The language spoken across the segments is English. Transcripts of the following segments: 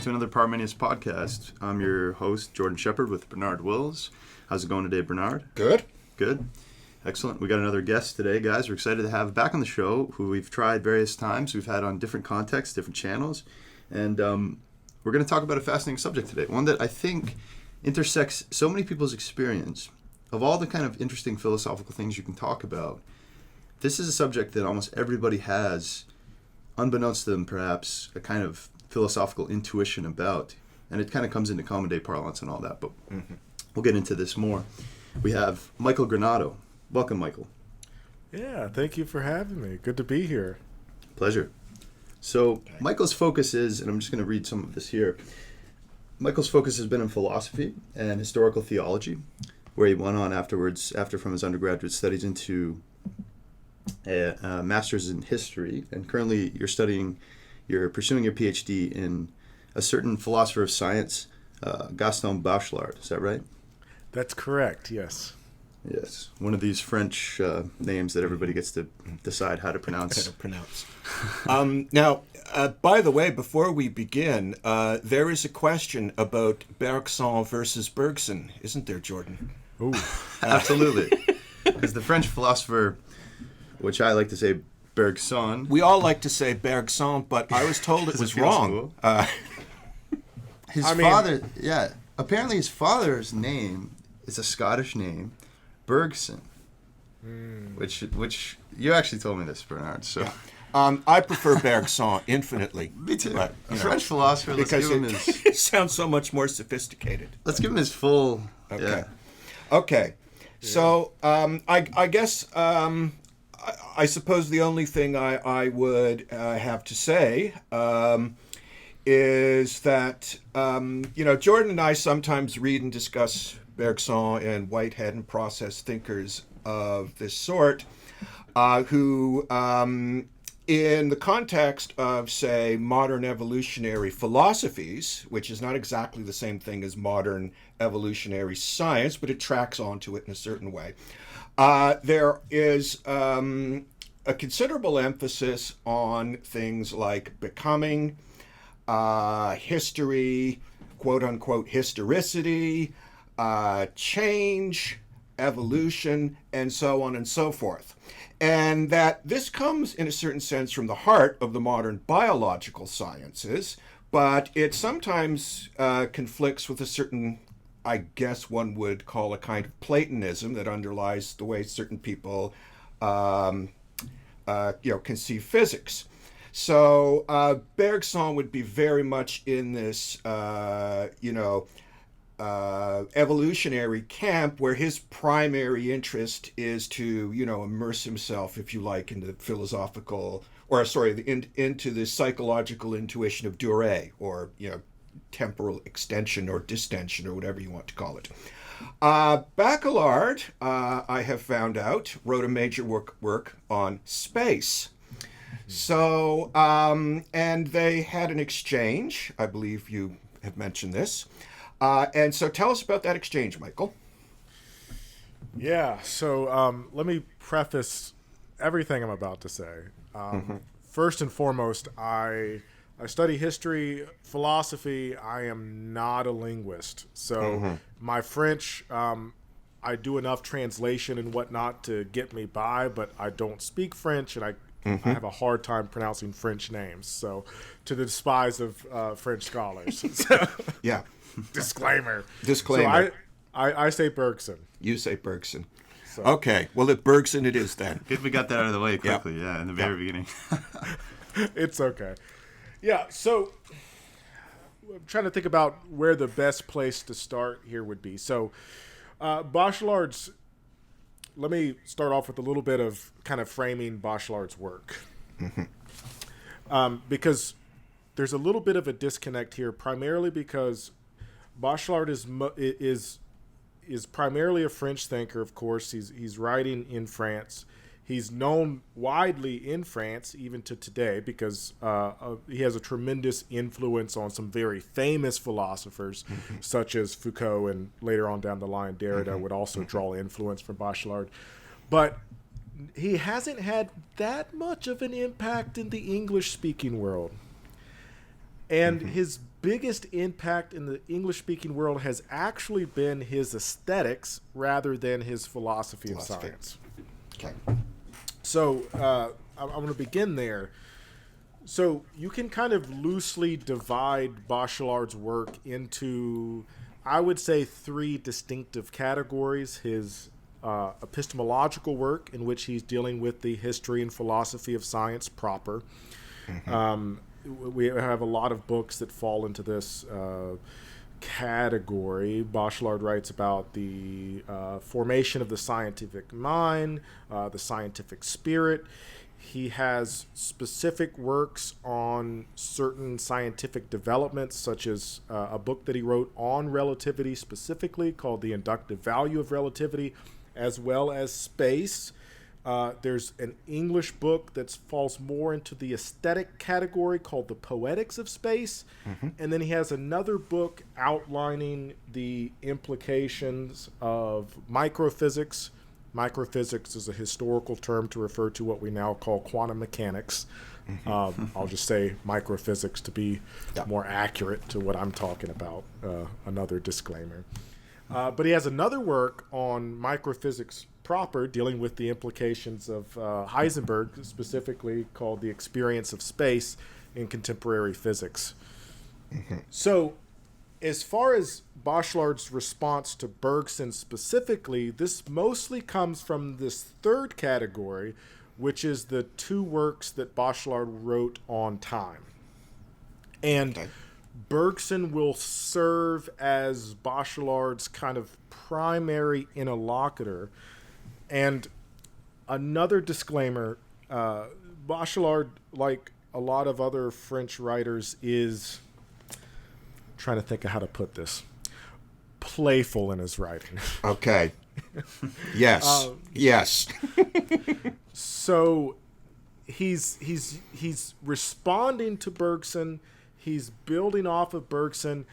to another Parmenius podcast. I'm your host, Jordan Sheppard, with Bernard Wills. How's it going today, Bernard? Good. Good. Excellent. We got another guest today, guys. We're excited to have back on the show, who we've tried various times. We've had on different contexts, different channels. And we're going to talk about a fascinating subject today, one that I think intersects so many people's experience. Of all the kind of interesting philosophical things you can talk about, this is a subject that almost everybody has, unbeknownst to them perhaps, a kind of philosophical intuition about. And it kind of comes into common day parlance and all that, but we'll get into this more. We have Michael Granado. Welcome, Michael. Yeah, thank you for having me. Good to be here. Pleasure. So Michael's focus is, and I'm just going to read some of this here, Michael's focus has been in philosophy and historical theology, where he went on afterwards, from his undergraduate studies, into a master's in history, and currently you're pursuing your PhD in a certain philosopher of science, Gaston Bachelard. Is that right? That's correct, yes. Yes. One of these French names that everybody gets to decide how to pronounce. Now, by the way, before we begin, there is a question about Bergson versus Bergson, isn't there, Jordan? Ooh. Absolutely. Because the French philosopher, which I like to say Bergson. We all like to say Bergson, but I was told it was wrong. Apparently his father's name is a Scottish name, Bergson, which you actually told me this, Bernard. So yeah. I prefer Bergson infinitely. Me too. But, a French philosopher. Because it sounds so much more sophisticated. Let's give him his full. Okay. Yeah. Okay. So I guess I suppose the only thing I would have to say is that Jordan and I sometimes read and discuss Bergson and Whitehead and process thinkers of this sort, who, in the context of, say, modern evolutionary philosophies, which is not exactly the same thing as modern evolutionary science, but it tracks onto it in a certain way, there is a considerable emphasis on things like becoming, history, quote-unquote historicity, change, evolution, and so on and so forth. And that this comes, in a certain sense, from the heart of the modern biological sciences, but it sometimes conflicts with a certain, I guess one would call a kind of Platonism that underlies the way certain people conceive physics. So Bergson would be very much in this, evolutionary camp, where his primary interest is to, immerse himself, if you like, into into the psychological intuition of durée, or, temporal extension or distension, or whatever you want to call it. Bachelard, I have found out, wrote a major work on space. So, and they had an exchange. I believe you have mentioned this. And so tell us about that exchange, Michael. Yeah, so let me preface everything I'm about to say. First and foremost, I study history, philosophy. I am not a linguist. So my French, I do enough translation and whatnot to get me by, but I don't speak French, and I have a hard time pronouncing French names. So to the despise of French scholars. Yeah. Disclaimer. So I say Bergson. You say Bergson. So. Okay. Well, if Bergson it is then. Good we got that out of the way quickly, in the very beginning. It's okay. Yeah, so I'm trying to think about where the best place to start here would be. So Bachelard's, let me start off with a little bit of kind of framing Bachelard's work. Because there's a little bit of a disconnect here, primarily because Bachelard is primarily a French thinker, of course. He's writing in France. He's known widely in France, even to today, because he has a tremendous influence on some very famous philosophers, such as Foucault, and later on down the line, Derrida would also draw influence from Bachelard. But he hasn't had that much of an impact in the English-speaking world. And his biggest impact in the English-speaking world has actually been his aesthetics rather than his philosophy of science. Okay. So I'm going to begin there. So you can kind of loosely divide Bachelard's work into, I would say, three distinctive categories. His epistemological work, in which he's dealing with the history and philosophy of science proper. We have a lot of books that fall into this category. Bachelard writes about the formation of the scientific mind, the scientific spirit. He has specific works on certain scientific developments, such as a book that he wrote on relativity specifically called The Inductive Value of Relativity, as well as space. There's an English book that falls more into the aesthetic category called The Poetics of Space. And then he has another book outlining the implications of microphysics. Microphysics is a historical term to refer to what we now call quantum mechanics. I'll just say microphysics to be more accurate to what I'm talking about. Another disclaimer. But he has another work on microphysics proper, dealing with the implications of Heisenberg, specifically called The Experience of Space in Contemporary Physics. So, as far as Bachelard's response to Bergson specifically, this mostly comes from this third category, which is the two works that Bachelard wrote on time. And Bergson will serve as Bachelard's kind of primary interlocutor. And another disclaimer, Bachelard, like a lot of other French writers, is, trying to think of how to put this, playful in his writing. Okay. Yes. Yes. So he's responding to Bergson. He's building off of Bergson,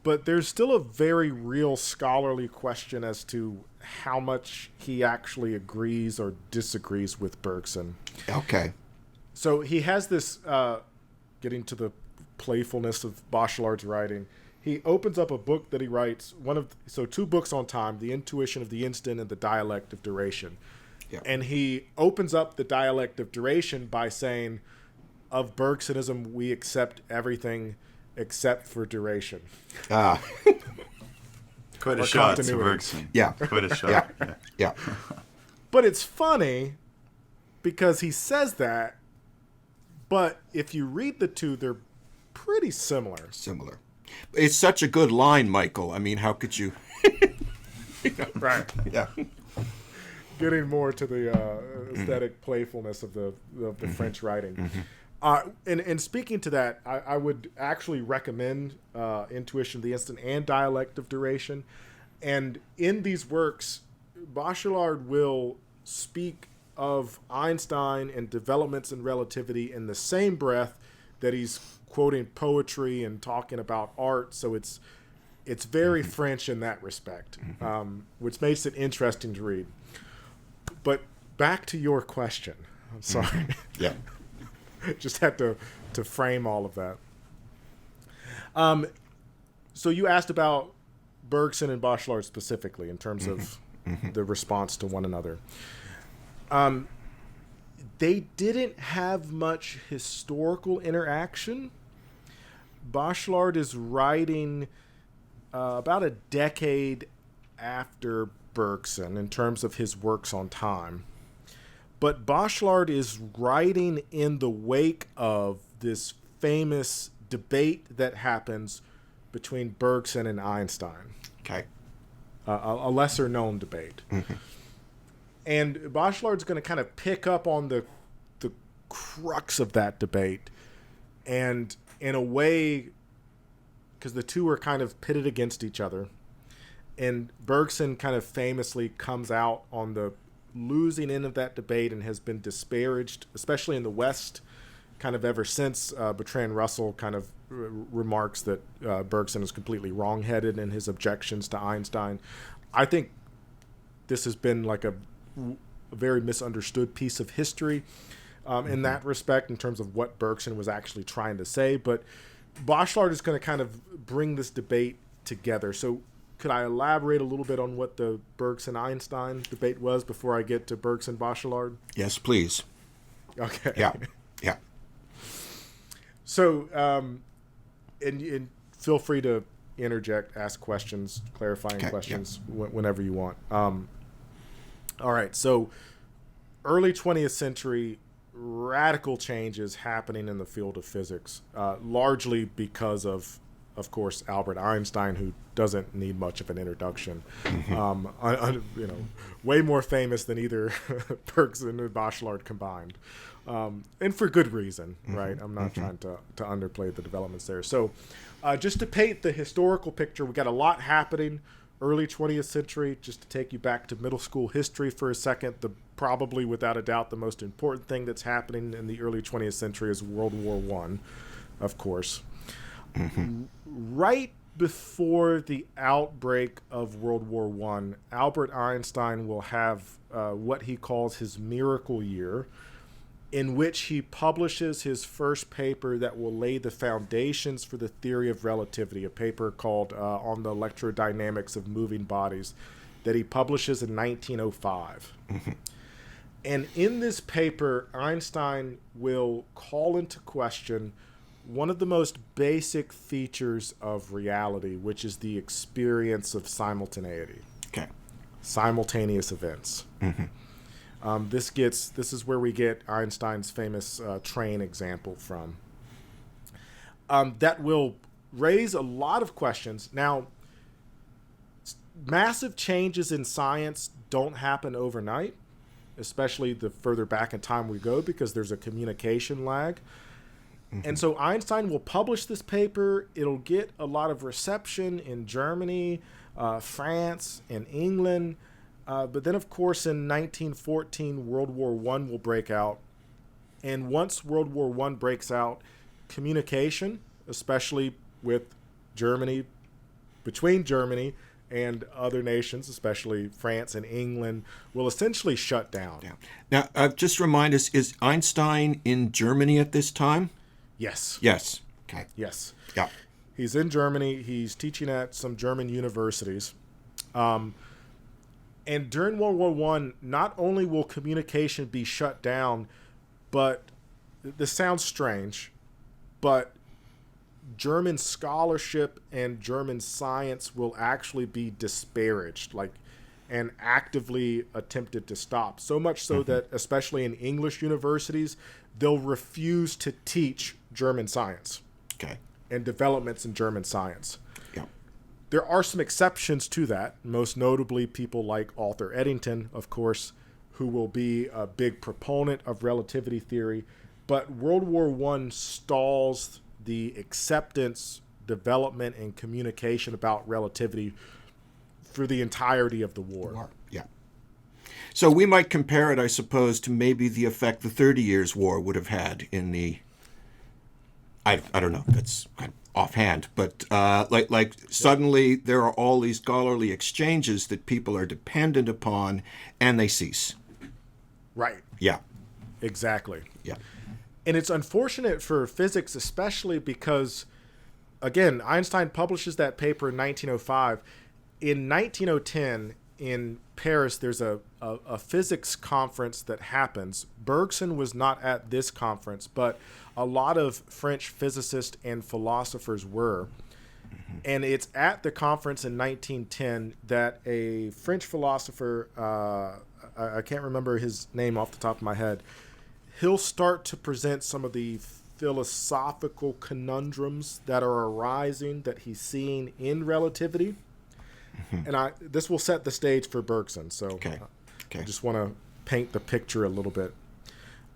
but there's still a very real scholarly question as to how much he actually agrees or disagrees with Bergson. Okay. So he has this, getting to the playfulness of Bachelard's writing, he opens up a book that he writes, two books on time, The Intuition of the Instant and The Dialect of Duration. Yeah. And he opens up the dialect of duration by saying, of Bergsonism, we accept everything except for duration. Quite a shot to Bergson. Yeah. Quite a shot. Yeah. But it's funny because he says that, but if you read the two, they're pretty similar. It's such a good line, Michael. I mean, how could you? Right. Yeah. Getting more to the aesthetic playfulness of the French writing. And speaking to that, I would actually recommend Intuition of the Instant and Dialect of Duration. And in these works, Bachelard will speak of Einstein and developments in relativity in the same breath that he's quoting poetry and talking about art. So it's very French in that respect, which makes it interesting to read. But back to your question. I'm sorry. Yeah. Just had to frame all of that. So you asked about Bergson and Bachelard specifically in terms of the response to one another. They didn't have much historical interaction. Bachelard is writing about a decade after Bergson in terms of his works on time. But Bachelard is writing in the wake of this famous debate that happens between Bergson and Einstein. Okay. A lesser-known debate. And Bachelard's going to kind of pick up on the crux of that debate. And in a way, because the two are kind of pitted against each other, and Bergson kind of famously comes out on the losing end of that debate and has been disparaged, especially in the West, kind of ever since. Bertrand Russell kind of remarks that Bergson is completely wrong-headed in his objections to Einstein. I think this has been like a very misunderstood piece of history in that respect, in terms of what Bergson was actually trying to say. But Bachelard is going to kind of bring this debate together. So could I elaborate a little bit on what the Bergson-Einstein debate was before I get to Bergson-Bachelard? Yes, please. Okay. Yeah. Yeah. So, and feel free to interject, ask questions, clarifying questions whenever you want. All right. So, early 20th century, radical changes happening in the field of physics, largely because of course, Albert Einstein, who doesn't need much of an introduction. Way more famous than either Bergson and Bachelard combined. And for good reason, right? I'm not trying to underplay the developments there. So just to paint the historical picture, we got a lot happening early 20th century. Just to take you back to middle school history for a second, probably without a doubt the most important thing that's happening in the early 20th century is World War I, of course. Right before the outbreak of World War I, Albert Einstein will have what he calls his miracle year, in which he publishes his first paper that will lay the foundations for the theory of relativity, a paper called On the Electrodynamics of Moving Bodies, that he publishes in 1905. And in this paper, Einstein will call into question one of the most basic features of reality, which is the experience of simultaneity. Okay. Simultaneous events. This is where we get Einstein's famous train example from. That will raise a lot of questions. Now, massive changes in science don't happen overnight, especially the further back in time we go, because there's a communication lag. And so Einstein will publish this paper. It'll get a lot of reception in Germany, France, and England. But then, of course, in 1914, World War I will break out. And once World War I breaks out, communication, especially with Germany, between Germany and other nations, especially France and England, will essentially shut down. Yeah. Now, just remind us, is Einstein in Germany at this time? Yes. Yes. Okay. Yes. Yeah. He's in Germany. He's teaching at some German universities. And during World War I, not only will communication be shut down, but this sounds strange, but German scholarship and German science will actually be disparaged, and actively attempted to stop. So much so that, especially in English universities, they'll refuse to teach German science. Okay. And developments in German science. Yeah. There are some exceptions to that, most notably people like Arthur Eddington, of course, who will be a big proponent of relativity theory. But World War I stalls the acceptance, development, and communication about relativity for the entirety of the war. Yeah. So we might compare it, I suppose, to maybe the effect the 30 Years' War would have had in the... I don't know, that's kind of offhand, but suddenly there are all these scholarly exchanges that people are dependent upon, and they cease. Right. Yeah. Exactly. Yeah. And it's unfortunate for physics, especially because, again, Einstein publishes that paper in 1905. In 1910, in Paris, there's a physics conference that happens. Bergson was not at this conference, but a lot of French physicists and philosophers were. And it's at the conference in 1910 that a French philosopher, I can't remember his name off the top of my head, he'll start to present some of the philosophical conundrums that are arising that he's seeing in relativity. And this will set the stage for Bergson. So I just want to paint the picture a little bit.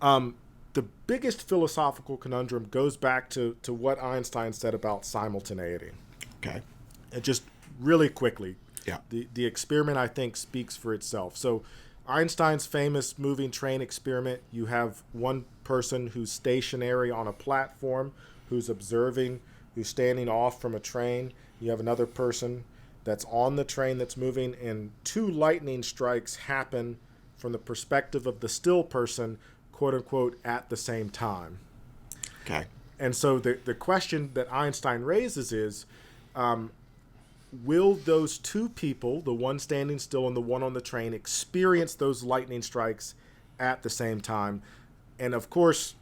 The biggest philosophical conundrum goes back to what Einstein said about simultaneity. Okay. And just really quickly, yeah. The experiment, I think, speaks for itself. So Einstein's famous moving train experiment, you have one person who's stationary on a platform, who's observing, who's standing off from a train. You have another person that's on the train that's moving, and two lightning strikes happen from the perspective of the still person, quote unquote, at the same time. Okay. And so the question that Einstein raises is, will those two people, the one standing still and the one on the train, experience those lightning strikes at the same time? And of course,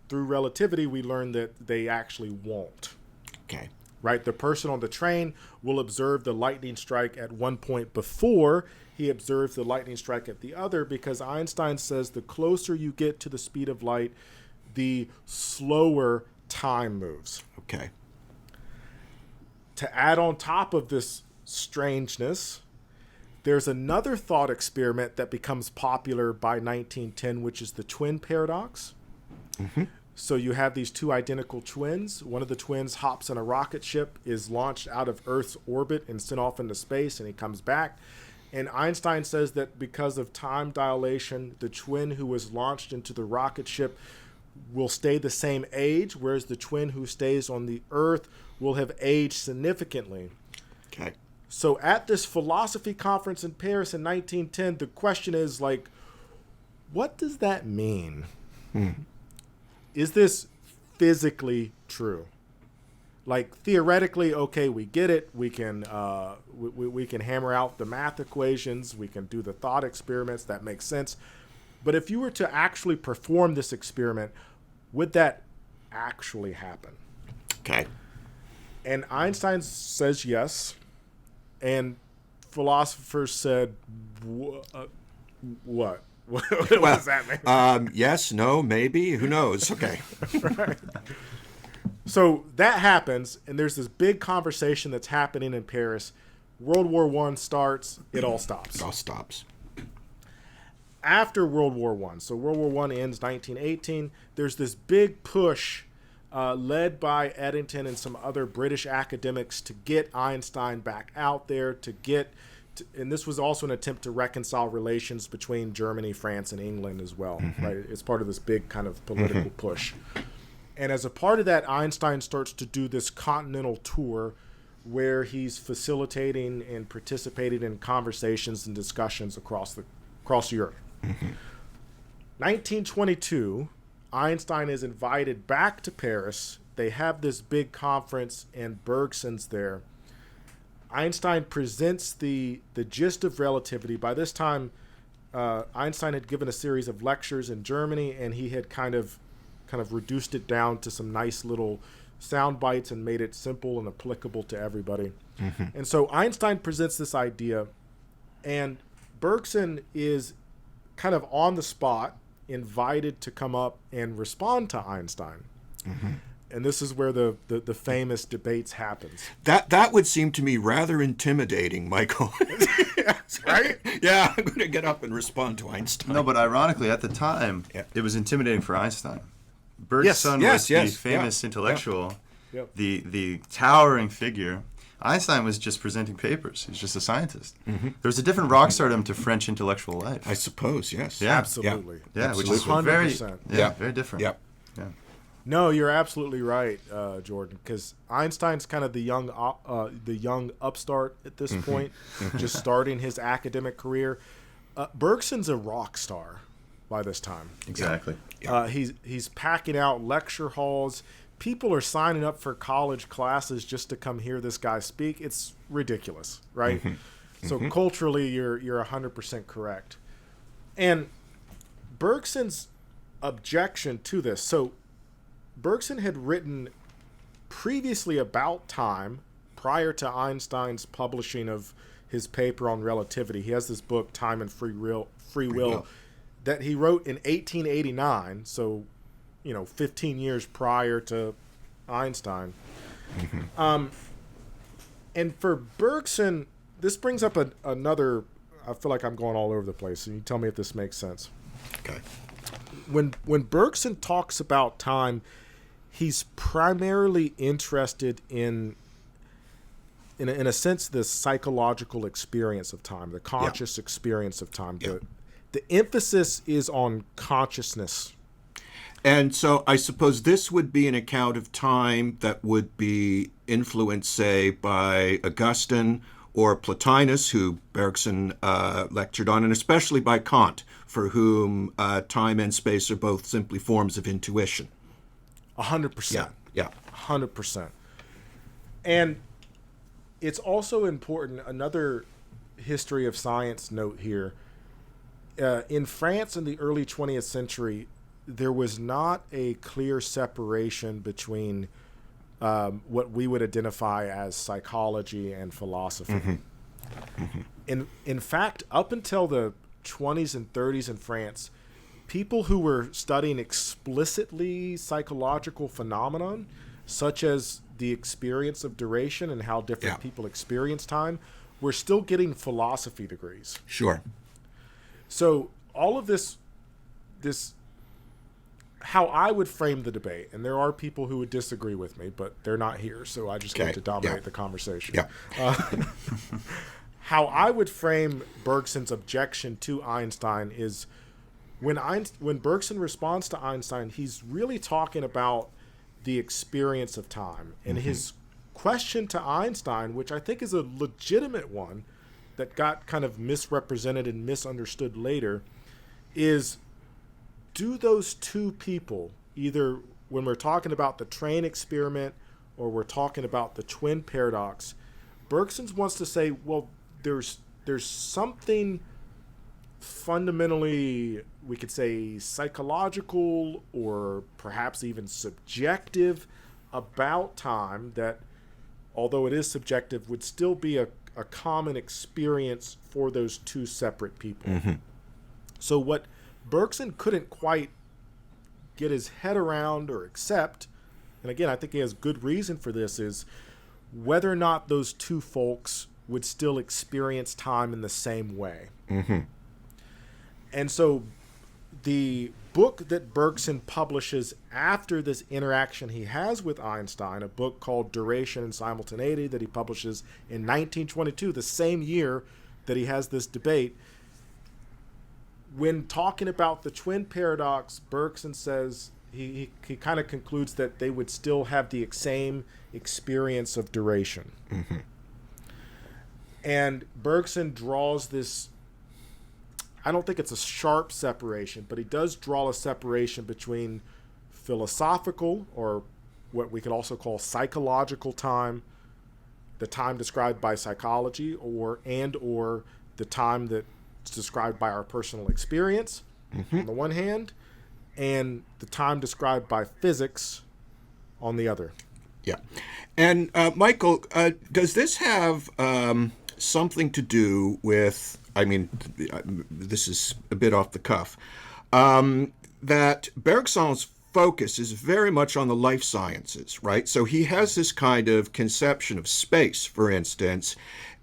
through relativity, we learn that they actually won't. Okay. Right? The person on the train will observe the lightning strike at one point before he observes the lightning strike at the other, because Einstein says the closer you get to the speed of light, the slower time moves. Okay. To add on top of this strangeness, there's another thought experiment that becomes popular by 1910, which is the twin paradox. Mm-hmm. So you have these two identical twins. One of the twins hops on a rocket ship, is launched out of Earth's orbit and sent off into space, and he comes back. And Einstein says that because of time dilation, the twin who was launched into the rocket ship will stay the same age, whereas the twin who stays on the Earth will have aged significantly. Okay. So at this philosophy conference in Paris in 1910, the question is like, what does that mean? Is this physically true? Like theoretically, okay, we get it. We can we can hammer out the math equations. We can do the thought experiments. That makes sense. But if you were to actually perform this experiment, would that actually happen? Okay. And Einstein says yes. And philosophers said, what? What does that mean? Yes, no, maybe. Who knows? Okay. Right. So that happens, and there's this big conversation that's happening in Paris. World War I starts. It all stops. It all stops. After World War I, so World War I ends 1918, there's this big push led by Eddington and some other British academics to get Einstein back out there, and this was also an attempt to reconcile relations between Germany, France, and England as well. Mm-hmm. Right? It's part of this big kind of political push. And as a part of that, Einstein starts to do this continental tour where he's facilitating and participating in conversations and discussions across Europe. 1922, Einstein is invited back to Paris. They have this big conference, and Bergson's there. Einstein presents the gist of relativity. By this time, Einstein had given a series of lectures in Germany, and he had kind of reduced it down to some nice little sound bites and made it simple and applicable to everybody. And so Einstein presents this idea, and Bergson is kind of on the spot invited to come up and respond to Einstein. And this is where the famous debates happens. That would seem to me rather intimidating, Michael. Right? Yeah, I'm going to get up and respond to Einstein. No, but ironically, at the time, it was intimidating for Einstein. Bergson was the famous intellectual, the towering figure. Einstein was just presenting papers. He's just a scientist. There's a different rock stardom to French intellectual life. I suppose, yes. Yeah. Absolutely. Yeah, which is 100%. very different. Yeah. No, you're absolutely right, Jordan, because Einstein's kind of the young upstart at this point, just starting his academic career. Bergson's a rock star by this time. Exactly. He's packing out lecture halls. People are signing up for college classes just to come hear this guy speak. It's ridiculous, right? So culturally, you're 100% correct. And Bergson's objection to this. So Bergson had written previously about time prior to Einstein's publishing of his paper on relativity. He has this book, Time and Free Will, that he wrote in 1889. So 15 years prior to Einstein. And for Bergson, this brings up another, I feel like I'm going all over the place, and you tell me if this makes sense. Okay. When Bergson talks about time, he's primarily interested in a sense, the psychological experience of time, the conscious experience of time. The emphasis is on consciousness. And so I suppose this would be an account of time that would be influenced, say, by Augustine or Plotinus, who Bergson lectured on, and especially by Kant, for whom time and space are both simply forms of intuition. 100%. Yeah. 100%. And it's also important, another history of science note here. In France in the early 20th century, there was not a clear separation between what we would identify as psychology and philosophy. In fact, up until the 20s and 30s in France, people who were studying explicitly psychological phenomenon, such as the experience of duration and how different people experience time, were still getting philosophy degrees. Sure. So all of this, how I would frame the debate, and there are people who would disagree with me, but they're not here, so I just get to dominate the conversation. How I would frame Bergson's objection to Einstein is when Bergson responds to Einstein, he's really talking about the experience of time. And his question to Einstein, which I think is a legitimate one that got kind of misrepresented and misunderstood later, is do those two people, either when we're talking about the train experiment or we're talking about the twin paradox, Bergson wants to say, well, there's something fundamentally, we could say, psychological or perhaps even subjective about time that, although it is subjective, would still be a common experience for those two separate people. So what Bergson couldn't quite get his head around or accept, and again, I think he has good reason for this, is whether or not those two folks would still experience time in the same way. And so the book that Bergson publishes after this interaction he has with Einstein, a book called Duration and Simultaneity that he publishes in 1922, the same year that he has this debate, when talking about the twin paradox, Bergson says, he kind of concludes that they would still have the same experience of duration. And Bergson draws this, I don't think it's a sharp separation, but he does draw a separation between philosophical, or what we could also call psychological time, the time described by psychology, or the time that's described by our personal experience, on the one hand, and the time described by physics on the other. Yeah. And Michael, does this have something to do with, I mean, this is a bit off the cuff, that Bergson's focus is very much on the life sciences, right? So he has this kind of conception of space, for instance,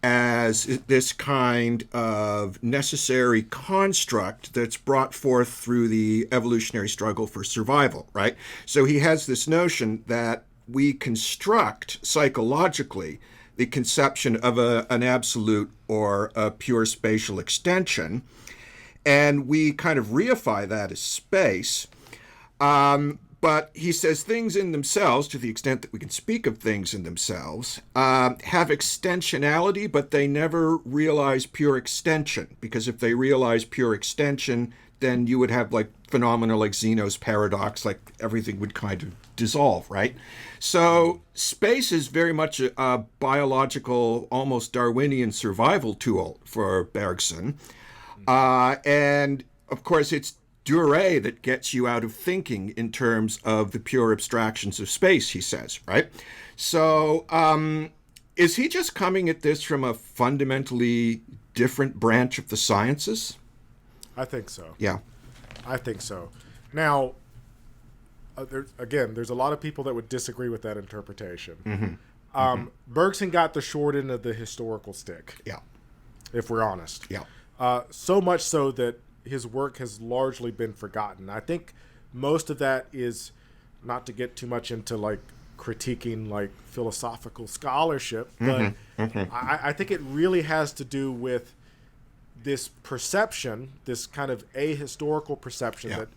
as this kind of necessary construct that's brought forth through the evolutionary struggle for survival, right? So he has this notion that we construct psychologically the conception of an absolute or a pure spatial extension, and we kind of reify that as space. But he says things in themselves, to the extent that we can speak of things in themselves, have extensionality, but they never realize pure extension, because if they realize pure extension, then you would have like phenomena like Zeno's paradox, like everything would kind of dissolve, right? So space is very much a biological, almost Darwinian survival tool for Bergson. And of course, it's Durée that gets you out of thinking in terms of the pure abstractions of space, he says, right? So is he just coming at this from a fundamentally different branch of the sciences? I think so. Yeah. I think so. Now, there's a lot of people that would disagree with that interpretation. Bergson got the short end of the historical stick. Yeah. If we're honest. Yeah. So much so that his work has largely been forgotten. I think most of that is, not to get too much into like critiquing like philosophical scholarship, but I think it really has to do with this perception, this kind of ahistorical perception that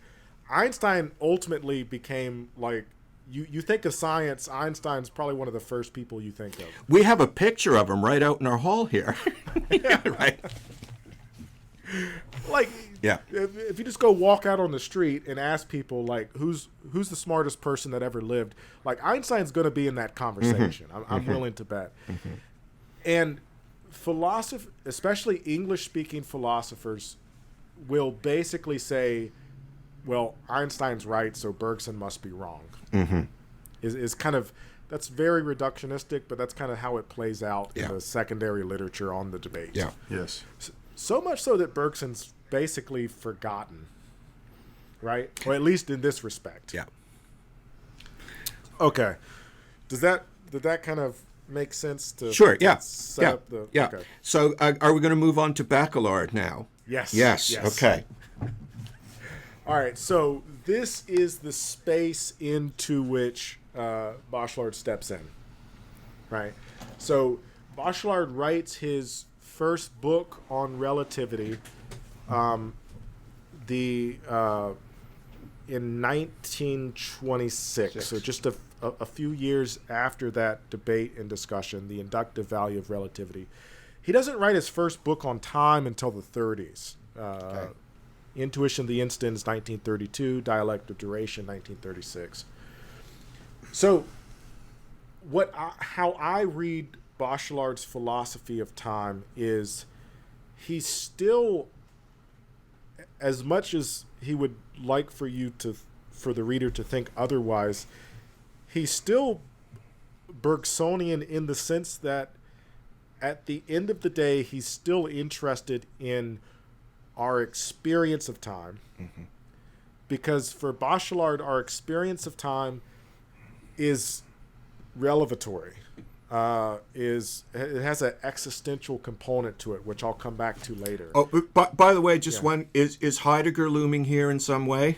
Einstein ultimately became like, you think of science, Einstein's probably one of the first people you think of. We have a picture of him right out in our hall here. Yeah. Right. Like, Yeah. If you just go walk out on the street and ask people, like, who's the smartest person that ever lived, like, Einstein's going to be in that conversation. I'm willing to bet. And philosophers, especially English-speaking philosophers, will basically say, well, Einstein's right, so Bergson must be wrong. Is kind of, that's very reductionistic, but that's kind of how it plays out in the secondary literature on the debate. Yeah. Yes. So much so that Bergson's basically forgotten, right? Or at least in this respect. Yeah. Okay. Did that kind of make sense to Sure. Yeah. set Yeah. up the Yeah. okay. So are we going to move on to Bachelard now? Yes. Yes. Okay. All right. So this is the space into which Bachelard steps in, right? So Bachelard writes his first book on relativity, in 1926. So just a few years after that debate and discussion, the inductive value of relativity. He doesn't write his first book on time until the 30s. Intuition of the Instants, 1932. Dialect of Duration, 1936. So, how I read Bachelard's philosophy of time is he's still, as much as he would like for the reader to think otherwise, he's still Bergsonian in the sense that at the end of the day, he's still interested in our experience of time. Because for Bachelard, our experience of time is relevatory. It has an existential component to it, which I'll come back to later. Oh, by the way, just one, is Heidegger looming here in some way?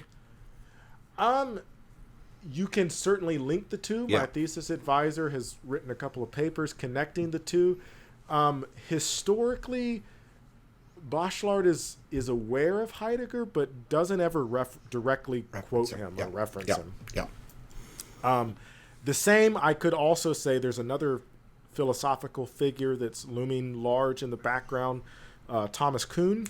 You can certainly link the two. My thesis advisor has written a couple of papers connecting the two. Historically, Bachelard is aware of Heidegger, but doesn't ever directly quote him or reference him. The same, I could also say there's another philosophical figure that's looming large in the background, Thomas Kuhn,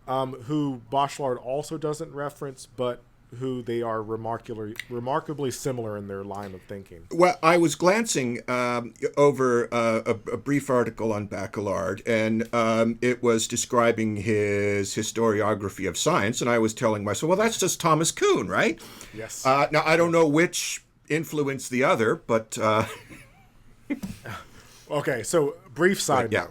who Bachelard also doesn't reference, but who they are remarkably similar in their line of thinking. Well, I was glancing over a brief article on Bachelard, and it was describing his historiography of science, and I was telling myself, well, that's just Thomas Kuhn, right? Yes. Now, I don't know which influenced the other, but... Okay, so brief side note.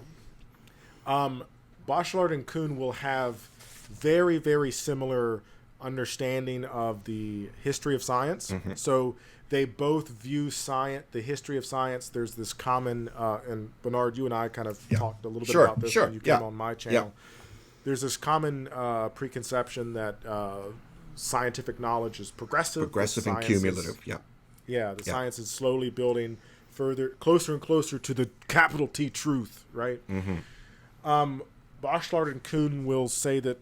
Bachelard and Kuhn will have very, very similar understanding of the history of science. So they both view science, the history of science. There's this common, and Bernard, you and I kind of talked a little bit about this when you came on my channel. There's this common preconception that scientific knowledge is progressive and cumulative. The science is slowly building closer and closer to the capital T truth, right? Bachelard and Kuhn will say that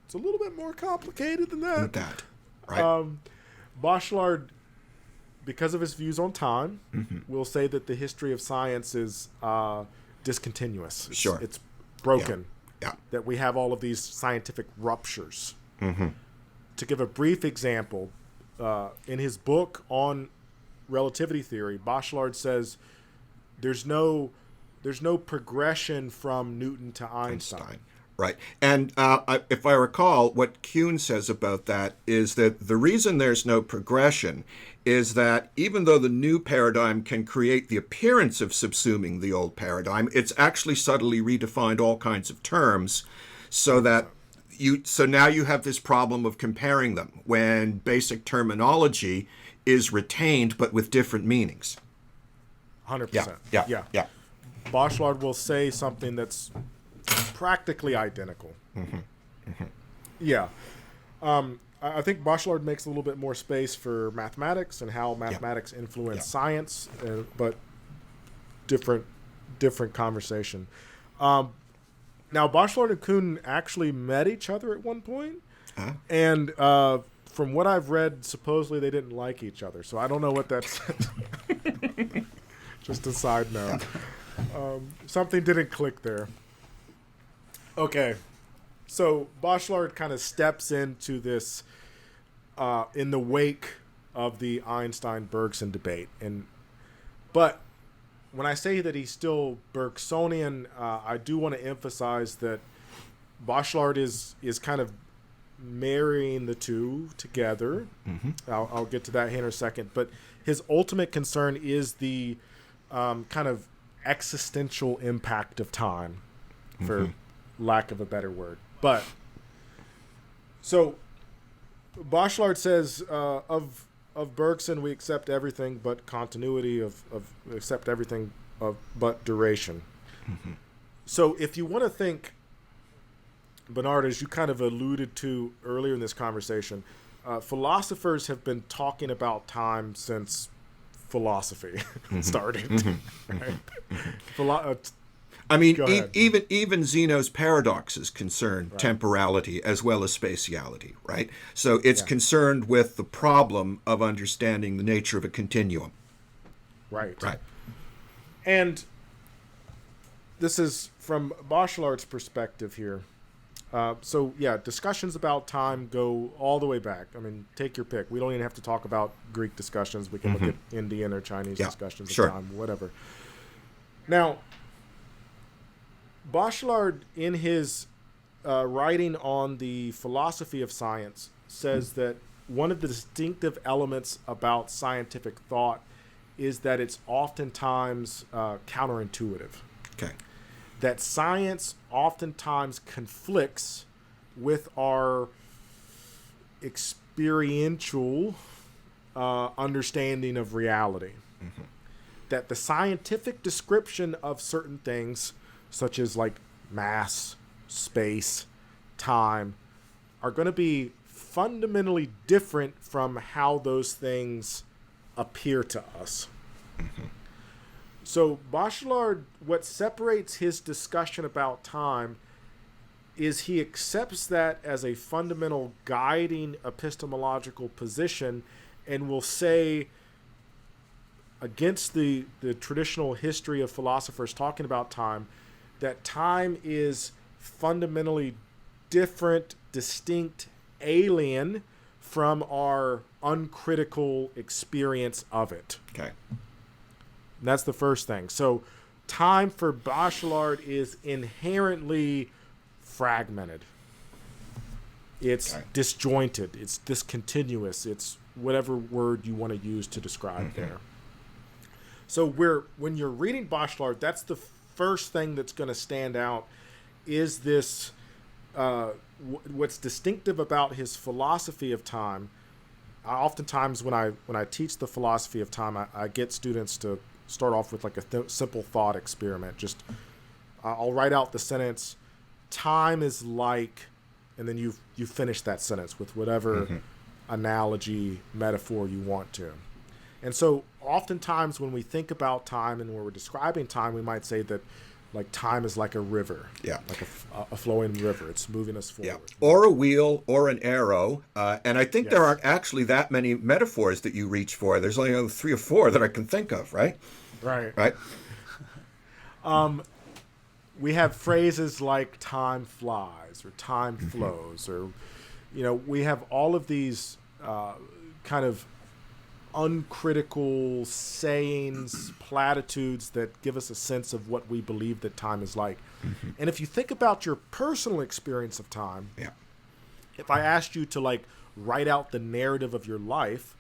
it's a little bit more complicated than that. Right. Bachelard, because of his views on time, will say that the history of science is discontinuous. It's broken. That we have all of these scientific ruptures. To give a brief example, in his book on relativity theory, Bachelard says there's no progression from Newton to Einstein. Right. And if I recall, what Kuhn says about that is that the reason there's no progression is that even though the new paradigm can create the appearance of subsuming the old paradigm, it's actually subtly redefined all kinds of terms so that now you have this problem of comparing them when basic terminology is retained but with different meanings. 100%. Yeah. Bachelard will say something that's practically identical. I think Bachelard makes a little bit more space for mathematics and how mathematics influence science, but different conversation. Now, Bachelard and Kuhn actually met each other at one point, and from what I've read, supposedly they didn't like each other. So I don't know what that's. Just a side note. Something didn't click there. Okay. So Bachelard kind of steps into this in the wake of the Einstein-Bergson debate, but when I say that he's still Bergsonian, I do want to emphasize that Bachelard is kind of marrying the two together. Mm-hmm. I'll get to that here in a second, but his ultimate concern is the kind of existential impact of time, for lack of a better word. But so Bachelard says of Bergson, we accept everything but continuity, of accept everything but duration. Mm-hmm. So if you want to think, Bernard, as you kind of alluded to earlier in this conversation, philosophers have been talking about time since philosophy started. Right? I mean, Go ahead. even Zeno's paradoxes concern temporality as well as spatiality, right? So it's concerned with the problem of understanding the nature of a continuum. Right. Right. And this is from Bachelard's perspective here. So, discussions about time go all the way back. I mean, take your pick. We don't even have to talk about Greek discussions. We can look at Indian or Chinese discussions of time, whatever. Now, Bachelard, in his writing on the philosophy of science, says that one of the distinctive elements about scientific thought is that it's oftentimes counterintuitive. Okay. That science oftentimes conflicts with our experiential understanding of reality. Mm-hmm. That the scientific description of certain things, such as like mass, space, time, are going to be fundamentally different from how those things appear to us. Mm-hmm. So Bachelard, what separates his discussion about time is he accepts that as a fundamental guiding epistemological position and will say, against the traditional history of philosophers talking about time, that time is fundamentally different, distinct, alien from our uncritical experience of it. Okay. And that's the first thing. So time for Bachelard is inherently fragmented. It's disjointed. It's discontinuous. It's whatever word you want to use to describe there. So when you're reading Bachelard, that's the first thing that's going to stand out is this, what's distinctive about his philosophy of time. Oftentimes when I teach the philosophy of time, I get students to start off with like a simple thought experiment. Just I'll write out the sentence, time is like, and then you finish that sentence with whatever analogy, metaphor you want to. And so oftentimes when we think about time and when we're describing time, we might say that like time is like a river, like a flowing river. It's moving us forward. Or a wheel or an arrow. And I think there aren't actually that many metaphors that you reach for. There's only 3 or 4 that I can think of, right? Right. We have phrases like time flies or time flows, or, we have all of these kind of uncritical sayings, platitudes that give us a sense of what we believe that time is like. And if you think about your personal experience of time, if I asked you to like write out the narrative of your life,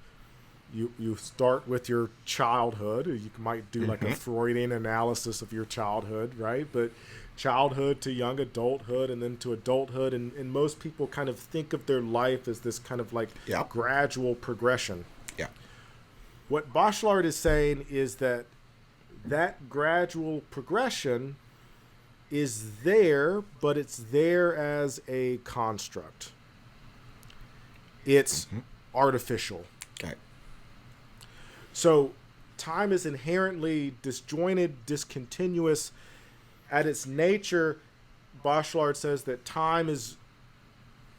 you start with your childhood, or you might do like a Freudian analysis of your childhood, right? But childhood to young adulthood and then to adulthood, and most people kind of think of their life as this kind of like gradual progression. What Bachelard is saying is that gradual progression is there, but it's there as a construct. It's artificial. Okay. So time is inherently disjointed, discontinuous. At its nature, Bachelard says that time is,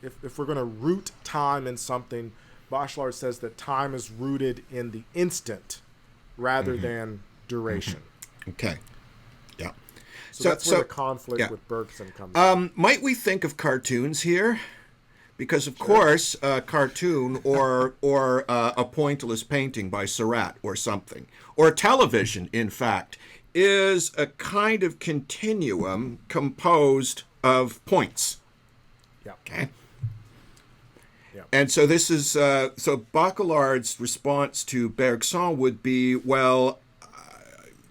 if we're going to root time in something, Bachelard says that time is rooted in the instant rather than duration. Okay. Yeah. So that's where the conflict with Bergson comes in. Might we think of cartoons here? Because of course, a cartoon or a pointillist painting by Seurat or something, or television, in fact, is a kind of continuum composed of points. Yeah. Okay. Yeah. And so this is so Bachelard's response to Bergson would be, well,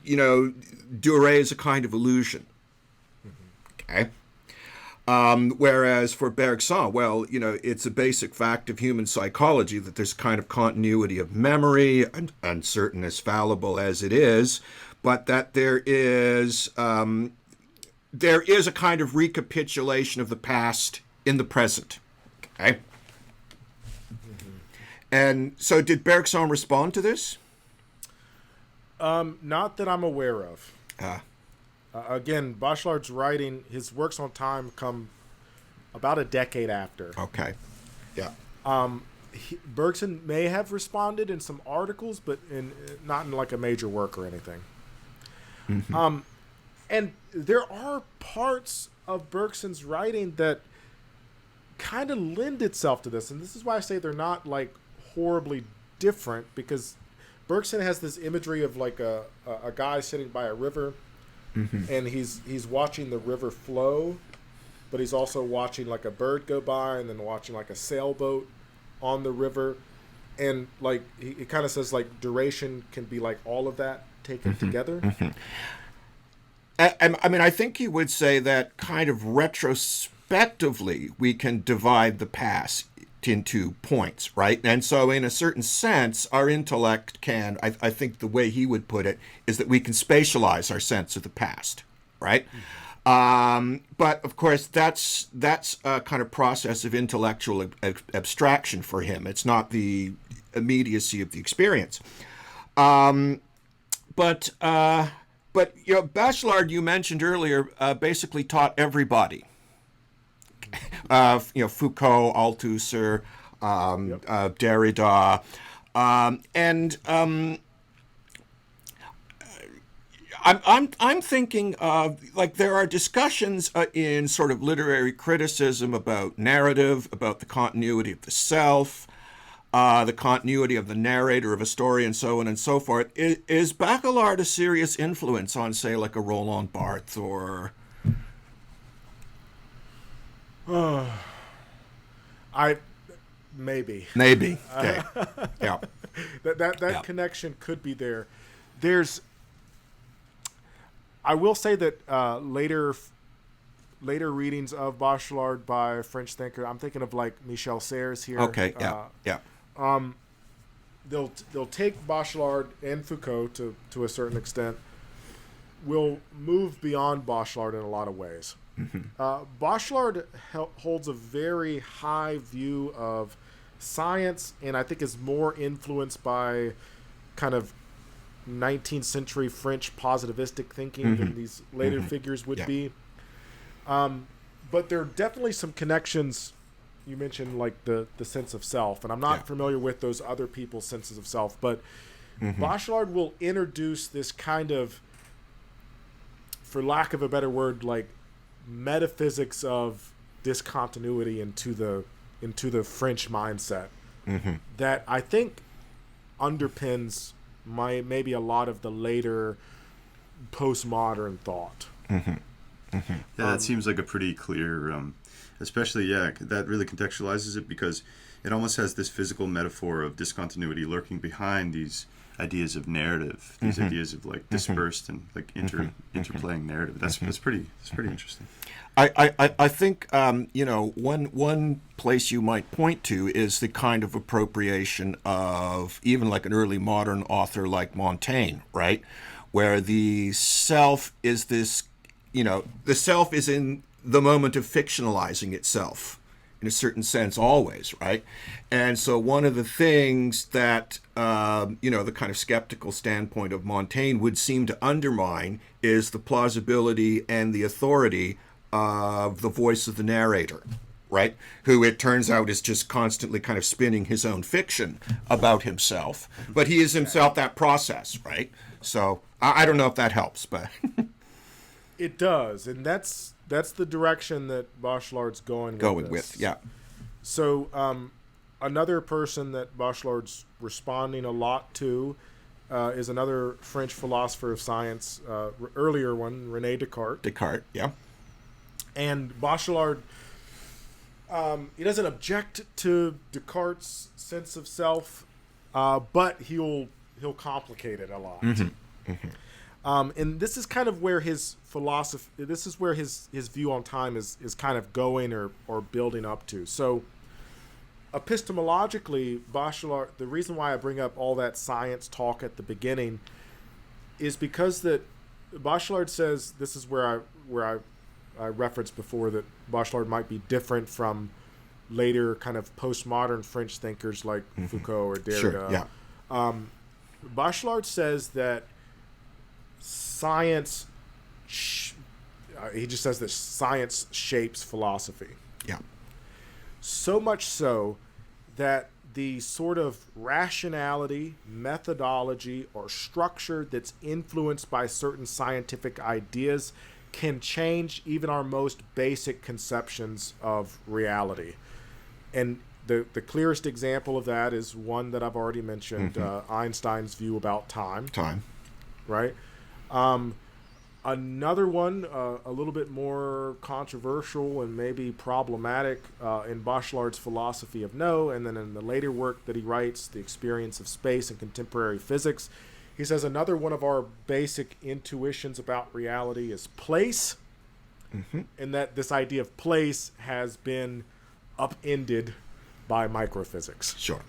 Durée is a kind of illusion. Okay. Whereas for Bergson, well, it's a basic fact of human psychology that there's kind of continuity of memory, and uncertain as fallible as it is, but that there is a kind of recapitulation of the past in the present. Okay. And so did Bergson respond to this? Not that I'm aware of. Again, Bachelard's writing, his works on time come about a decade after. Okay. Yeah. Bergson may have responded in some articles, but not in like a major work or anything. Mm-hmm. And there are parts of Bergson's writing that kind of lend itself to this. And this is why I say they're not like horribly different, because Bergson has this imagery of like a guy sitting by a river. Mm-hmm. And he's watching the river flow, but he's also watching like a bird go by, and then watching like a sailboat on the river, and like he kind of says like duration can be like all of that taken together. Mm-hmm. I mean, I think you would say that kind of retrospectively we can divide the past into points, right? And so in a certain sense, our intellect can, I think the way he would put it, is that we can spatialize our sense of the past, right? But of course, that's a kind of process of intellectual abstraction for him. It's not the immediacy of the experience. But Bachelard, you mentioned earlier, basically taught everybody. Foucault, Althusser, Derrida, I'm thinking like there are discussions in sort of literary criticism about narrative, about the continuity of the self, the continuity of the narrator of a story, and so on and so forth. Is Bachelard a serious influence on, say, like a Roland Barthes or? Maybe. Okay. Yeah. That connection could be there. I will say that later readings of Bachelard by a French thinker, I'm thinking of like Michel Serres here. Okay. Yeah. They'll take Bachelard and Foucault to a certain extent. Will move beyond Bachelard in a lot of ways. Mm-hmm. Bachelard holds a very high view of science, and I think is more influenced by kind of 19th century French positivistic thinking than these later figures would be. But there are definitely some connections. You mentioned like the sense of self, and I'm not familiar with those other people's senses of self, but Bachelard will introduce this kind of, for lack of a better word, like metaphysics of discontinuity into the French mindset that I think underpins maybe a lot of the later postmodern thought. That seems like a pretty clear, especially that really contextualizes it, because it almost has this physical metaphor of discontinuity lurking behind these ideas of narrative, these ideas of like dispersed and like interplaying narrative. That's pretty interesting. I think one place you might point to is the kind of appropriation of even like an early modern author like Montaigne, right, where the self is this, the self is in the moment of fictionalizing itself in a certain sense always, right? And so one of the things that the kind of skeptical standpoint of Montaigne would seem to undermine is the plausibility and the authority of the voice of the narrator, right? Who it turns out is just constantly kind of spinning his own fiction about himself. But he is himself that process, right? So I don't know if that helps, but... It does, and that's the direction that Bachelard's going with this. Yeah. So another person that Bachelard's responding a lot to is another French philosopher of science, earlier one, René Descartes. Descartes, yeah. And Bachelard, he doesn't object to Descartes' sense of self, but he'll complicate it a lot. And this is kind of where his philosophy, this is where his view on time is kind of going or building up to. So epistemologically, Bachelard, the reason why I bring up all that science talk at the beginning is because that Bachelard says, this is where I referenced before, that Bachelard might be different from later kind of postmodern French thinkers like Foucault or Derrida. Sure, yeah. Bachelard says that science, he just says that science shapes philosophy. Yeah. So much so that the sort of rationality, methodology, or structure that's influenced by certain scientific ideas can change even our most basic conceptions of reality. And the clearest example of that is one that I've already mentioned, Einstein's view about time. Time. Right? Another one, a little bit more controversial and maybe problematic in Bachelard's philosophy of no, and then in the later work that he writes, The Experience of Space and Contemporary Physics, he says another one of our basic intuitions about reality is place, and that this idea of place has been upended by microphysics. Sure.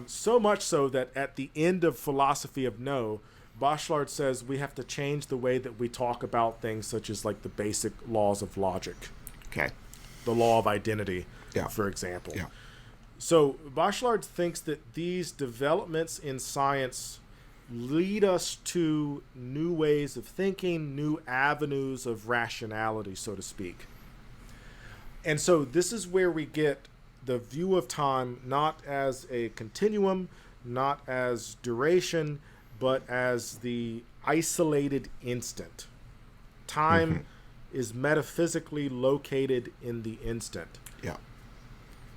So much so that at the end of Philosophy of No, Bachelard says we have to change the way that we talk about things such as like the basic laws of logic. Okay. The law of identity, Yeah. for example. Yeah. So Bachelard thinks that these developments in science lead us to new ways of thinking, new avenues of rationality, so to speak. And so this is where we get the view of time not as a continuum, not as duration, but as the isolated instant. Time is metaphysically located in the instant. Yeah.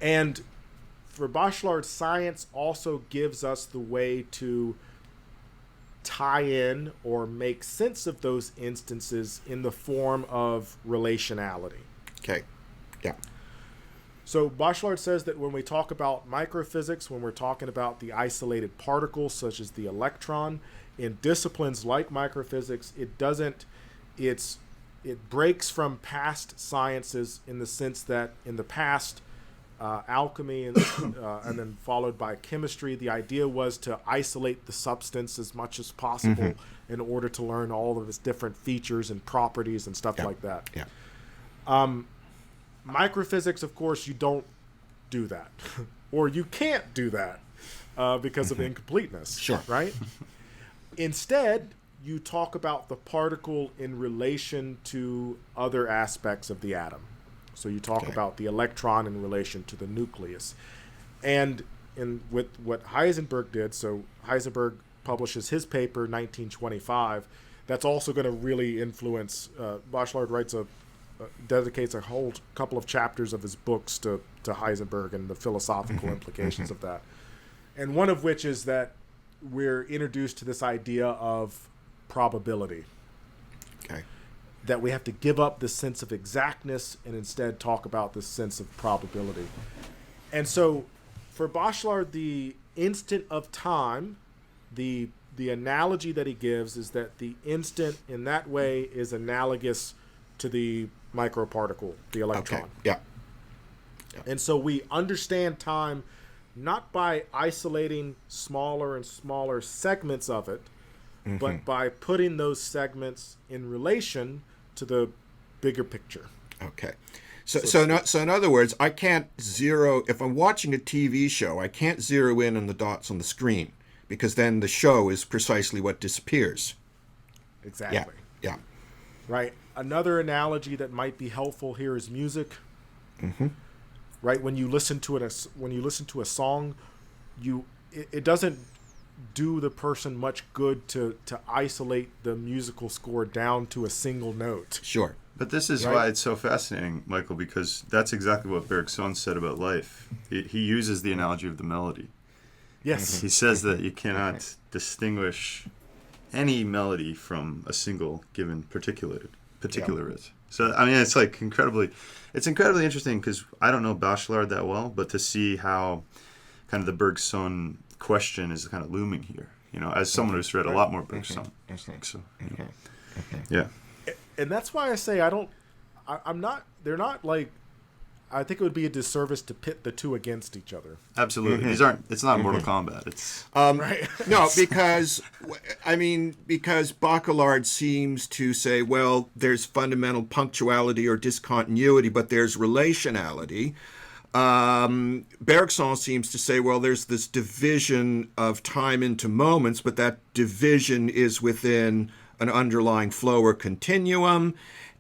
And for Bachelard, science also gives us the way to tie in or make sense of those instances in the form of relationality. Okay. Yeah. So Bachelard says that when we talk about microphysics, when we're talking about the isolated particles such as the electron, in disciplines like microphysics, it breaks from past sciences in the sense that in the past, alchemy and then followed by chemistry, the idea was to isolate the substance as much as possible in order to learn all of its different features and properties and stuff like that. Yeah. Microphysics, of course, you don't do that, or you can't do that because of incompleteness. Sure. Right? Instead, you talk about the particle in relation to other aspects of the atom. So you talk about the electron in relation to the nucleus. And with what Heisenberg did, so Heisenberg publishes his paper in 1925, that's also going to really influence, Bachelard dedicates a whole couple of chapters of his books to Heisenberg and the philosophical implications of that. And one of which is that we're introduced to this idea of probability. Okay. That we have to give up the sense of exactness and instead talk about the sense of probability. And so for Bachelard, the instant of time, the analogy that he gives is that the instant in that way is analogous to the microparticle, the electron. Okay. Yeah. And so we understand time not by isolating smaller and smaller segments of it, but by putting those segments in relation to the bigger picture. Okay. So in other words, I can't zero, if I'm watching a TV show, I can't zero in on the dots on the screen because then the show is precisely what disappears. Exactly. Yeah. Right. Another analogy that might be helpful here is music. Right. When you listen to a song, it doesn't do the person much good to isolate the musical score down to a single note. Sure. But this is why it's so fascinating, Michael, because that's exactly what Bergson said about life. He uses the analogy of the melody. Yes. He says that you cannot distinguish any melody from a single given particularite. So, I mean, it's like incredibly interesting because I don't know Bachelard that well, but to see how kind of the Bergson question is kind of looming here, you know, as someone who's read a lot more Bergson. So, yeah. And that's why I say they're not like, I think it would be a disservice to pit the two against each other. Absolutely. It's not Mortal Kombat. It's right. No, because Bachelard seems to say, well, there's fundamental punctuality or discontinuity, but there's relationality. Bergson seems to say, well, there's this division of time into moments, but that division is within an underlying flow or continuum.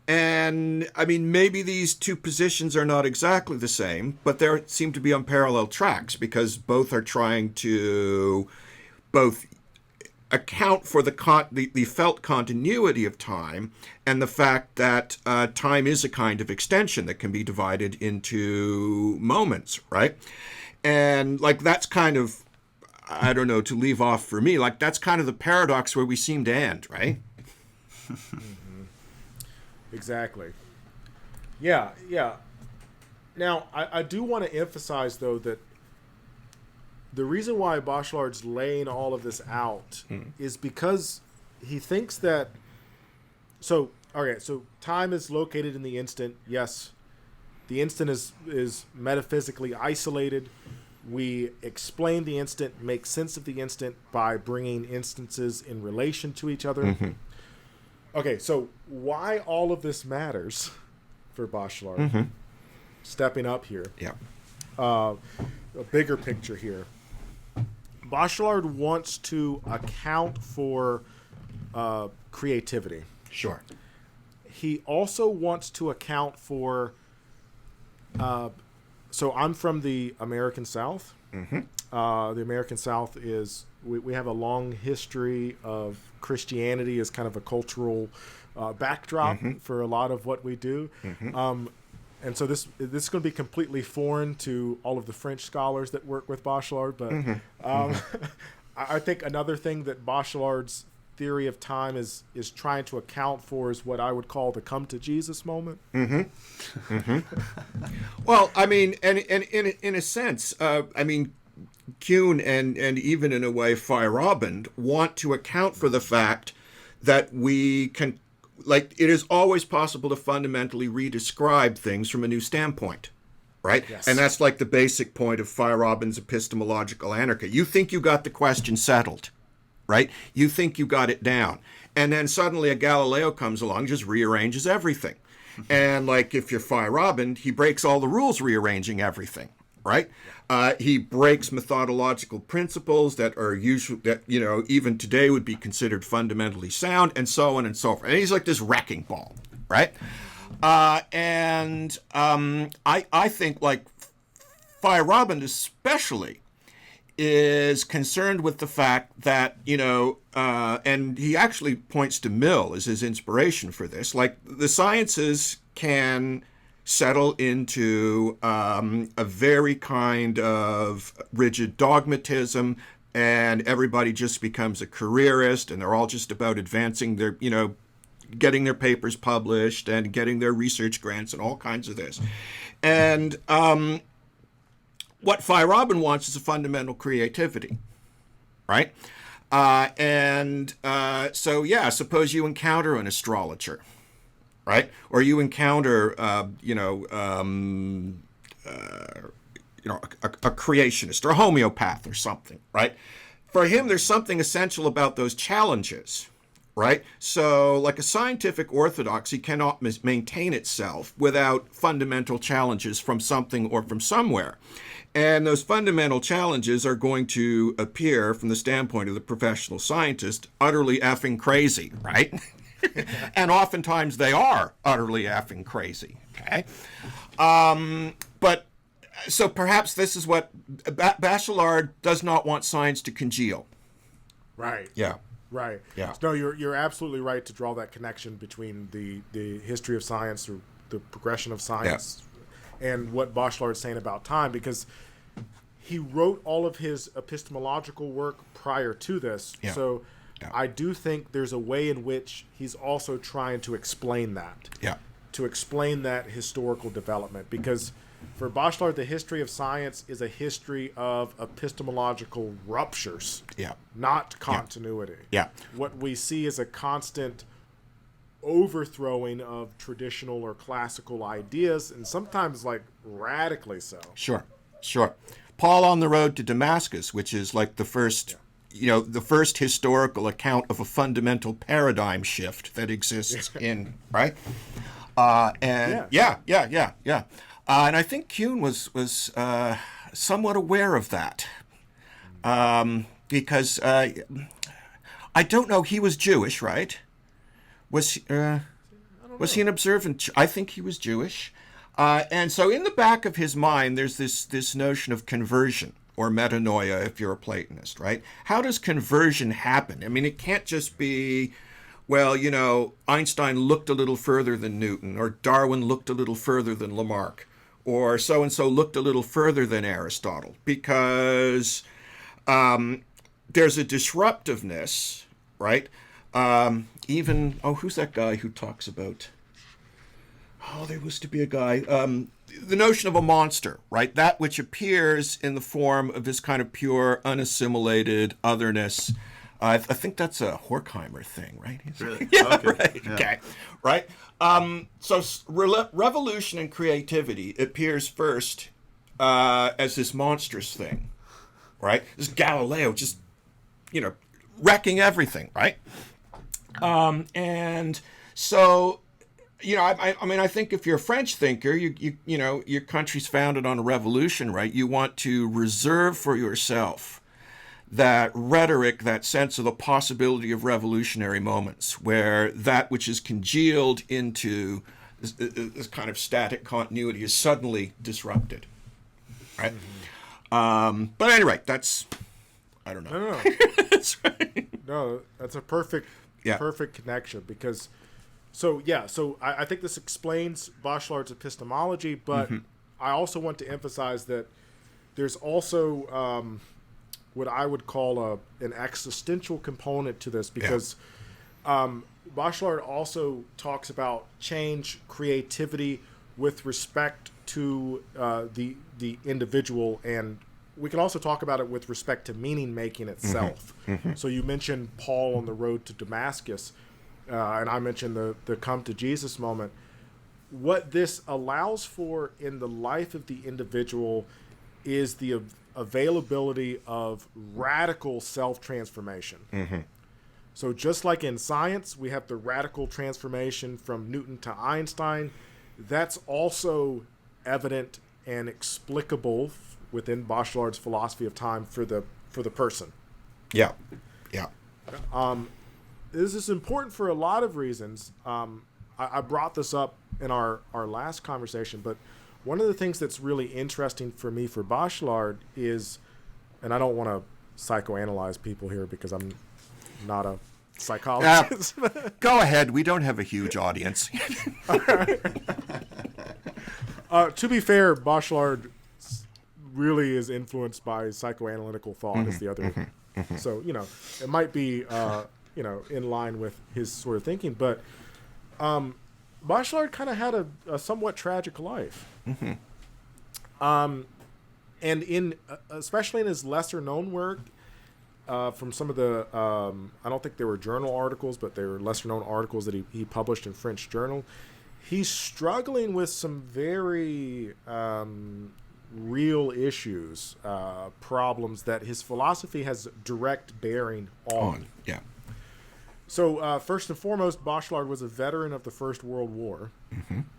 And, I mean, maybe these two positions are not exactly the same, but they seem to be on parallel tracks because both are trying to both account for the felt continuity of time and the fact that time is a kind of extension that can be divided into moments, right? And, like, that's kind of, I don't know, to leave off for me, like, that's kind of the paradox where we seem to end, right? Exactly. Yeah. Now, I do want to emphasize, though, that the reason why Bachelard's laying all of this out is because he thinks that... So time is located in the instant. Yes, the instant is metaphysically isolated. We explain the instant, make sense of the instant by bringing instances in relation to each other. Mm-hmm. Okay, so why all of this matters for Bachelard, stepping up here. Yeah. A bigger picture here. Bachelard wants to account for creativity. Sure. He also wants to account for... so I'm from the American South. Mm-hmm. The American South is... We have a long history of Christianity as kind of a cultural backdrop for a lot of what we do. And so this is going to be completely foreign to all of the French scholars that work with Bachelard. But I think another thing that Bachelard's theory of time is trying to account for is what I would call the come to Jesus moment. Well, I mean, and in a sense, I mean, Kuhn and even in a way Feyerabend want to account for the fact that we can, like, it is always possible to fundamentally redescribe things from a new standpoint, right? Yes. And that's like the basic point of Feyerabend's epistemological anarchy. You think you got the question settled, right? You think you got it down. And then suddenly a Galileo comes along, just rearranges everything. And like if you're Feyerabend, he breaks all the rules rearranging everything, right? He breaks methodological principles that are usually, that, you know, even today would be considered fundamentally sound, and so on and so forth. And he's like this wrecking ball, right? I think, like, Feyerabend especially is concerned with the fact that, you know, and he actually points to Mill as his inspiration for this, like, the sciences can settle into a very kind of rigid dogmatism, and everybody just becomes a careerist, and they're all just about advancing their, you know, getting their papers published and getting their research grants and all kinds of this. And what Feyerabend wants is a fundamental creativity, right? So, yeah, suppose you encounter an astrologer, right? Or you encounter, a creationist or a homeopath or something, right? For him, there's something essential about those challenges, right? So, like, a scientific orthodoxy cannot maintain itself without fundamental challenges from something or from somewhere. And those fundamental challenges are going to appear, from the standpoint of the professional scientist, utterly effing crazy, right? And oftentimes they are utterly effing crazy, okay? But so perhaps this is what Bachelard does not want science to congeal, Right. Yeah. Right. Yeah. No, you're absolutely right to draw that connection between the history of science, or the progression of science, and what Bachelard's saying about time, because he wrote all of his epistemological work prior to this. Yeah. So Yeah. I do think there's a way in which he's also trying to explain that. Yeah. To explain that historical development, because for Bachelard, the history of science is a history of epistemological ruptures, Yeah. not continuity. Yeah. What we see is a constant overthrowing of traditional or classical ideas, and sometimes like radically so. Sure. Paul on the Road to Damascus, which is like the first, the first historical account of a fundamental paradigm shift that exists in, right? And and I think Kuhn was somewhat aware of that, because I don't know. He was Jewish, right? Was he an observant? I think he was Jewish, and so in the back of his mind, there's this notion of conversion, or metanoia, if you're a Platonist, right? How does conversion happen? I mean, it can't just be, well, Einstein looked a little further than Newton, or Darwin looked a little further than Lamarck, or so-and-so looked a little further than Aristotle, because there's a disruptiveness, right? Who's that guy who talks about, there used to be a guy, the notion of a monster, right? That which appears in the form of this kind of pure, unassimilated otherness. I think that's a Horkheimer thing, right? Really? Yeah, Okay. right. Yeah. Okay. Right? So revolution and creativity appears first as this monstrous thing, right? This Galileo just, wrecking everything, right? And so, I think if you're a French thinker, your country's founded on a revolution, right? You want to reserve for yourself that rhetoric, that sense of the possibility of revolutionary moments, where that which is congealed into this kind of static continuity is suddenly disrupted, right? But anyway, I don't know. No. That's right. No, that's a perfect connection, because so I think this explains Bachelard's epistemology, but I also want to emphasize that there's also what I would call an existential component to this, because Bachelard also talks about change, creativity with respect to the individual, and we can also talk about it with respect to meaning making itself. So you mentioned Paul on the road to Damascus, and I mentioned the come to Jesus moment. What this allows for in the life of the individual is the availability of radical self-transformation. So just like in science, we have the radical transformation from Newton to Einstein. That's also evident and explicable within Bachelard's philosophy of time for the person. Yeah. This is important for a lot of reasons. I brought this up in our last conversation, but one of the things that's really interesting for me for Bachelard is, and I don't want to psychoanalyze people here because I'm not a psychologist. Go ahead. We don't have a huge audience. To be fair, Bachelard really is influenced by psychoanalytical thought as the other. So, it might be, in line with his sort of thinking. But Bachelard kind of had a somewhat tragic life. And especially in his lesser known work, from some of the, I don't think they were journal articles, but they were lesser known articles that he published in French journal. He's struggling with some very real issues, problems that his philosophy has direct bearing on. Yeah. So first and foremost, Bachelard was a veteran of the First World War.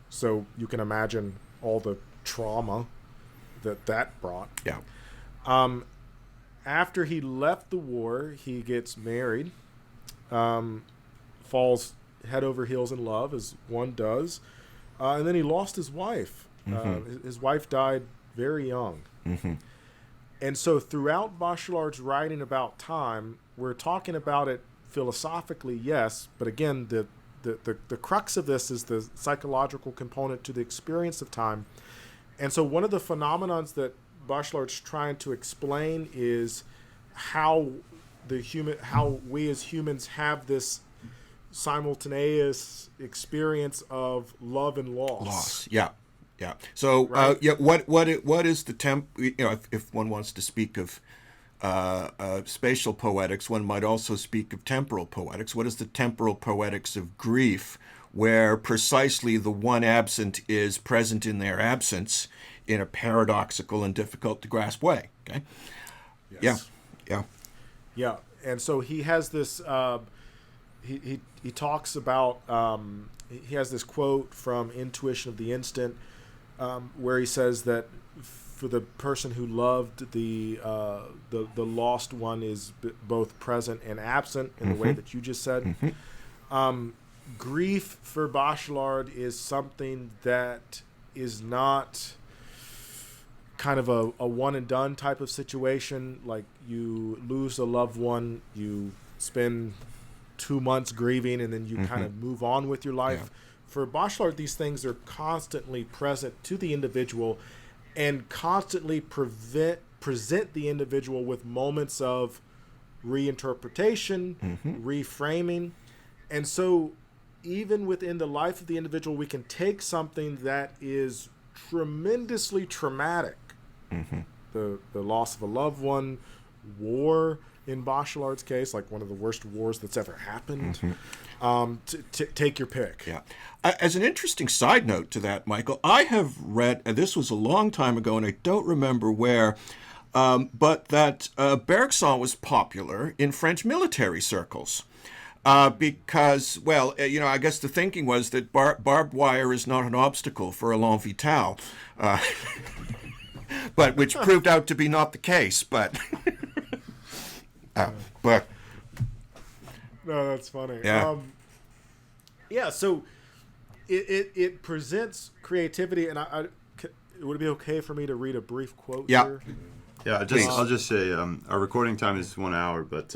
So you can imagine all the trauma that brought. Yeah. After he left the war, he gets married, falls head over heels in love, as one does, and then he lost his wife. His wife died very young. And so throughout Bachelard's writing about time, we're talking about it philosophically, yes, but again, the crux of this is the psychological component to the experience of time. And so one of the phenomenons that Bachelard's trying to explain is how we as humans have this simultaneous experience of love and loss. Yeah. So, Right. what is the if one wants to speak of spatial poetics, one might also speak of temporal poetics. What is the temporal poetics of grief, where precisely the one absent is present in their absence in a paradoxical and difficult to grasp way? Okay. Yes. Yeah. Yeah, and so he has this. He talks about. He has this quote from Intuition of the Instant, where he says that for the person who loved the lost one is both present and absent in the way that you just said. Grief for Bachelard is something that is not kind of a one and done type of situation. Like, you lose a loved one, you spend 2 months grieving, and then you kind of move on with your life. Yeah. For Bachelard, these things are constantly present to the individual and constantly present the individual with moments of reinterpretation, reframing. And so even within the life of the individual, we can take something that is tremendously traumatic, the loss of a loved one, war in Bachelard's case, like one of the worst wars that's ever happened. Take your pick. Yeah. As an interesting side note to that, Michael, I have read, and this was a long time ago, and I don't remember where, but that Bergson was popular in French military circles. Because, well, I guess the thinking was that barbed wire is not an obstacle for a l'homme vital, but which proved out to be not the case. But No, that's funny. Yeah. So it presents creativity, and would it be okay for me to read a brief quote here? Yeah, I'll just say our recording time is 1 hour, but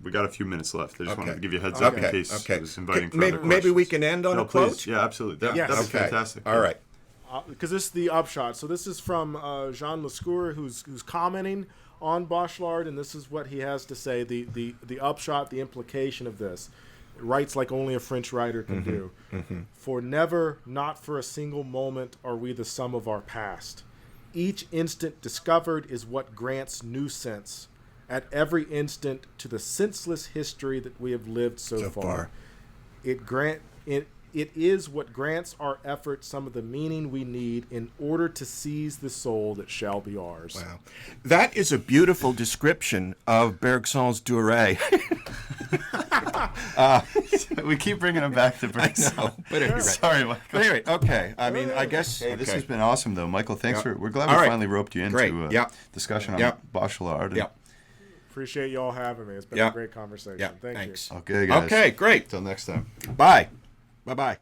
we got a few minutes left. I just wanted to give you a heads up in case I was inviting for other maybe we questions. can end on No, a quote? please. Yeah, absolutely. Yes. That'd be fantastic. All right. Because this is the upshot. So this is from Jean Lescour, who's commenting on Bachelard, and this is what he has to say, the upshot, the implication of this. It writes like only a French writer can do. For never, not for a single moment, are we the sum of our past. Each instant discovered is what grants new sense at every instant to the senseless history that we have lived so far. It is what grants our effort some of the meaning we need in order to seize the soul that shall be ours. Wow. That is a beautiful description of Bergson's durée. We keep bringing him back to Bergson. I know, but anyway. Sorry, Michael. But anyway, okay. I mean, I guess... Hey, this okay. has been awesome, though. Michael, thanks we're glad All we right. finally roped you into Great. discussion on Bachelard. Yeah. Appreciate you all having me. It's been a great conversation. Yeah. Thank Thanks. you. Okay, guys. Okay, great. Till next time. Bye. Bye-bye.